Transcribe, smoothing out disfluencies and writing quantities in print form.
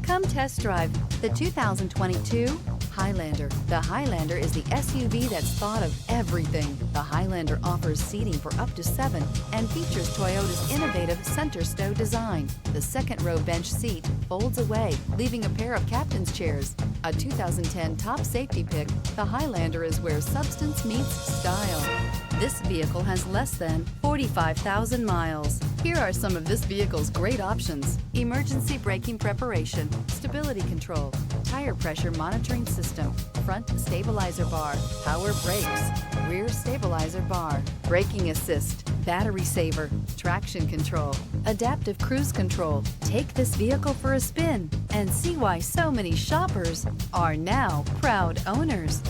Come test drive the 2022 Highlander. The Highlander is the SUV that's thought of everything. The Highlander offers seating for up to 7 and features Toyota's innovative center stow design. The second row bench seat folds away, leaving a pair of captain's chairs. A 2010 top safety pick, the Highlander is where substance meets style. This vehicle has less than 45,000 miles. Here are some of this vehicle's great options: emergency braking preparation, stability control, tire pressure monitoring system, front stabilizer bar, power brakes, rear stabilizer bar, braking assist, battery saver, traction control, adaptive cruise control. Take this vehicle for a spin and see why so many shoppers are now proud owners.